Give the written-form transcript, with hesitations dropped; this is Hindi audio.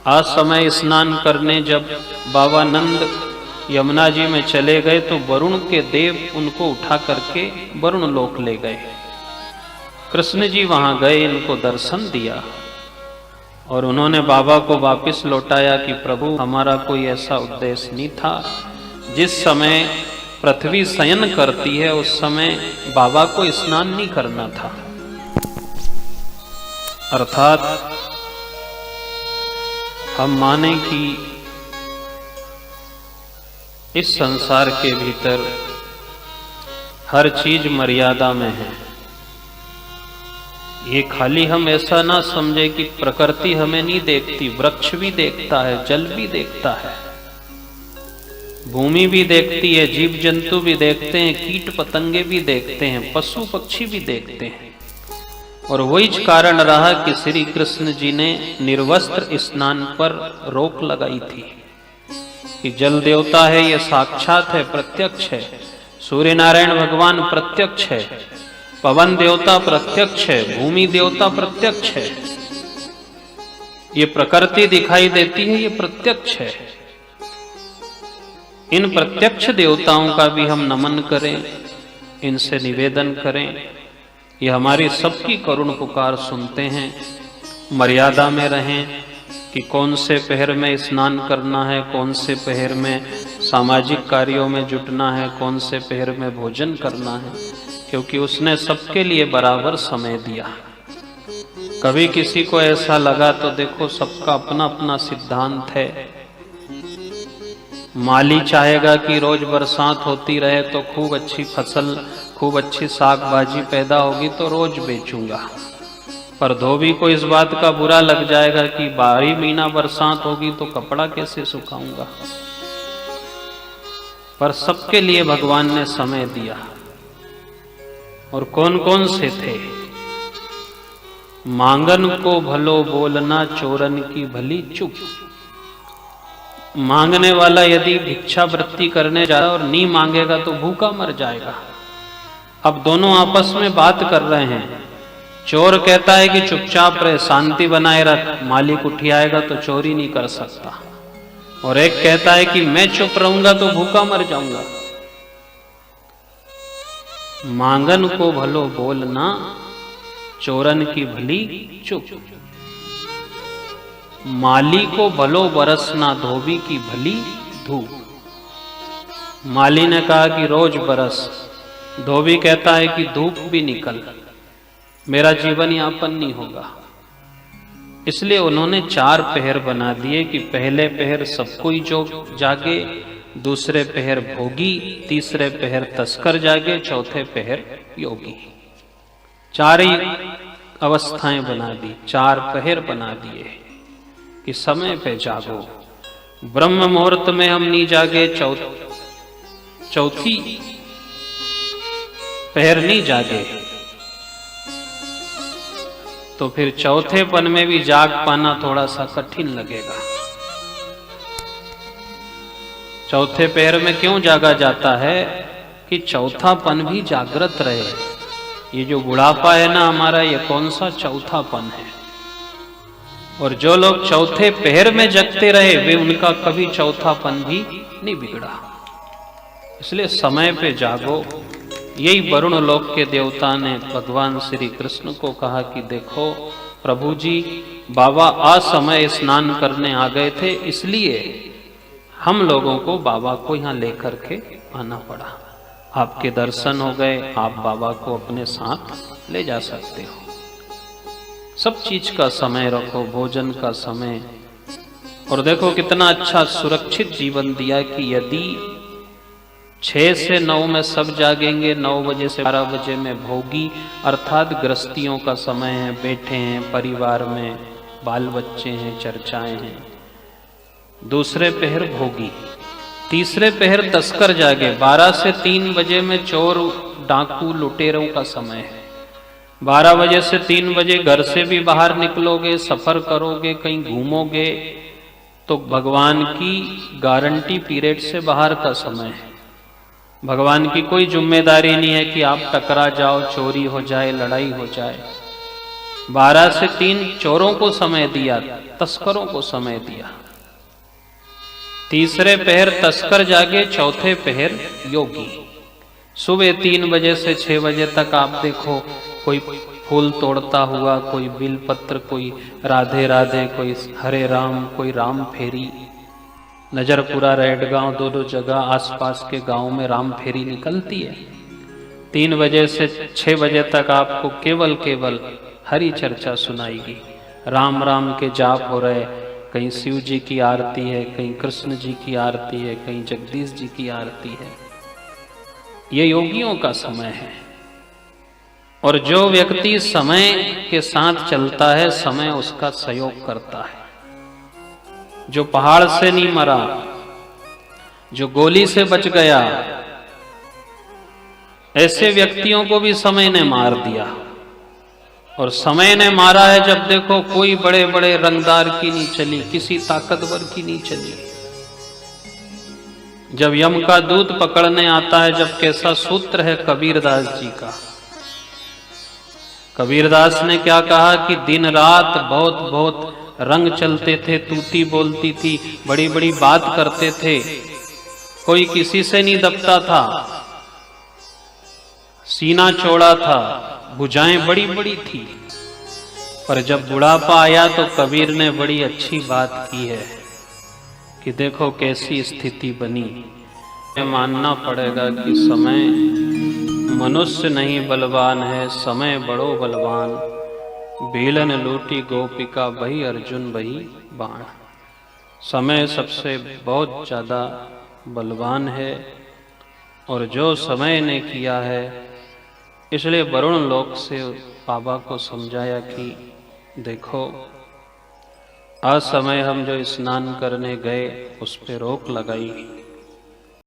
आज समय स्नान करने जब बाबा नंद यमुना जी में चले गए तो वरुण के देव उनको उठा करके वरुण लोक ले गए। कृष्ण जी वहां गए, इनको दर्शन दिया और उन्होंने बाबा को वापस लौटाया कि प्रभु हमारा कोई ऐसा उद्देश्य नहीं था। जिस समय पृथ्वी शयन करती है उस समय बाबा को स्नान नहीं करना था। अर्थात हम माने कि इस संसार के भीतर हर चीज मर्यादा में है। ये खाली हम ऐसा ना समझे कि प्रकृति हमें नहीं देखती, वृक्ष भी देखता है, जल भी देखता है, भूमि भी देखती है, जीव जंतु भी देखते हैं, कीट पतंगे भी देखते हैं, पशु पक्षी भी देखते हैं। और वही कारण रहा कि श्री कृष्ण जी ने निर्वस्त्र स्नान पर रोक लगाई थी कि जल देवता है, ये साक्षात है, प्रत्यक्ष है। सूर्य नारायण भगवान प्रत्यक्ष है, पवन देवता प्रत्यक्ष है, भूमि देवता प्रत्यक्ष है, ये प्रकृति दिखाई देती है, ये प्रत्यक्ष है। इन प्रत्यक्ष देवताओं का भी हम नमन करें, इनसे निवेदन करें, ये हमारी सबकी करुण पुकार सुनते हैं। मर्यादा में रहें कि कौन से पहर में स्नान करना है, कौन से पहर में सामाजिक कार्यों में जुटना है, कौन से पहर में भोजन करना है, क्योंकि उसने सबके लिए बराबर समय दिया। कभी किसी को ऐसा लगा तो देखो सबका अपना अपना सिद्धांत है। माली चाहेगा कि रोज बरसात होती रहे तो खूब अच्छी फसल, खूब अच्छी साग भाजी पैदा होगी तो रोज बेचूंगा। पर धोबी को इस बात का बुरा लग जाएगा कि 12 महीना बरसात होगी तो कपड़ा कैसे सुखाऊंगा। पर सबके लिए भगवान ने समय दिया। और कौन कौन से थे? मांगन को भलो बोलना, चोरन की भली चुप। मांगने वाला यदि भिक्षा वृत्ति करने जा रहा और नहीं मांगेगा तो भूखा मर जाएगा। अब दोनों आपस में बात कर रहे हैं। चोर कहता है कि चुपचाप रहे, शांति बनाए रख, मालिक उठियाएगा तो चोरी नहीं कर सकता। और एक कहता है कि मैं चुप रहूंगा तो भूखा मर जाऊंगा। मांगन को भलो बोलना, चोरन की भली चुप। माली को भलो बरसना, धोबी की भली धूप। माली ने कहा कि रोज बरस, धोबी कहता है कि धूप भी निकल, मेरा जीवन यापन नहीं होगा। इसलिए उन्होंने 4 पहर बना दिए कि पहले पहर सब कोई जो जागे, दूसरे पहर भोगी, तीसरे पहर तस्कर जागे, चौथे पहर योगी। 4 ही अवस्थाएं बना दी, 4 पहर बना दिए कि समय पे जागो। ब्रह्म मुहूर्त में हम नहीं जागे, चौथी पहर नहीं जागे तो फिर चौथेपन में भी जाग पाना थोड़ा सा कठिन लगेगा। चौथे पहर में क्यों जागा जाता है कि चौथापन भी जागृत रहे। ये जो बुढ़ापा है ना हमारा, ये कौन सा चौथापन है। और जो लोग चौथे पहर में जगते रहे वे उनका कभी चौथापन भी नहीं बिगड़ा। इसलिए समय पे जागो। यही वरुण लोक के देवता ने भगवान श्री कृष्ण को कहा कि देखो प्रभु जी, बाबा असमय स्नान करने आ गए थे, इसलिए हम लोगों को बाबा को यहाँ लेकर के आना पड़ा। आपके दर्शन हो गए, आप बाबा को अपने साथ ले जा सकते हो। सब चीज का समय रखो, भोजन का समय। और देखो कितना अच्छा सुरक्षित जीवन दिया कि यदि 6 से 9 में सब जागेंगे, 9 बजे से 12 बजे में भोगी, अर्थात गृहस्थियों का समय है, बैठे हैं परिवार में, बाल बच्चे हैं, चर्चाएं हैं। दूसरे पहर भोगी, तीसरे पहर तस्कर जागे। 12 से 3 बजे में चोर डाकू लुटेरों का समय है। 12 बजे से 3 बजे घर से भी बाहर निकलोगे, सफर करोगे, कहीं घूमोगे तो भगवान की गारंटी पीरियड से बाहर का समय है। भगवान की कोई जिम्मेदारी नहीं है कि आप टकरा जाओ, चोरी हो जाए, लड़ाई हो जाए। 12 से 3 चोरों को समय दिया, तस्करों को समय दिया। तीसरे पहर तस्कर जागे, चौथे पहर योगी। सुबह 3 बजे से 6 बजे तक आप देखो, कोई फूल तोड़ता हुआ, कोई बिलपत्र, कोई राधे राधे, कोई हरे राम, कोई राम फेरी। नजरपुरा, रेडगांव, दोनों जगह आसपास के गांव में राम फेरी निकलती है। 3 बजे से 6 बजे तक आपको केवल हरी चर्चा सुनाएगी। राम राम के जाप हो रहे, कहीं शिव जी की आरती है, कहीं कृष्ण जी की आरती है, कहीं जगदीश जी की आरती है। ये योगियों का समय है। और जो व्यक्ति समय के साथ चलता है, समय उसका सहयोग करता है। जो पहाड़ से नहीं मरा, जो गोली से बच गया, ऐसे व्यक्तियों को भी समय ने मार दिया। और समय ने मारा है जब देखो, कोई बड़े बड़े रंगदार की नहीं चली, किसी ताकतवर की नहीं चली। जब यम का दूत पकड़ने आता है, जब कैसा सूत्र है कबीरदास जी का। कबीरदास ने क्या कहा कि दिन रात बहुत रंग चलते थे, तूती बोलती थी, बड़ी बड़ी बात करते थे, कोई किसी से नहीं दबता था, सीना चौड़ा था, भुजाएं बड़ी बड़ी थी। पर जब बुढ़ापा आया तो कबीर ने बड़ी अच्छी बात की है कि देखो कैसी स्थिति बनी। मानना पड़ेगा कि समय मनुष्य नहीं बलवान है, समय बड़ो बलवान। बेलन लूटी गोपिका, बही अर्जुन बही बाण। समय सबसे बहुत ज़्यादा बलवान है। और जो समय ने किया है, इसलिए वरुण लोक से बाबा को समझाया कि देखो, असमय हम जो स्नान करने गए उस पे रोक लगाई।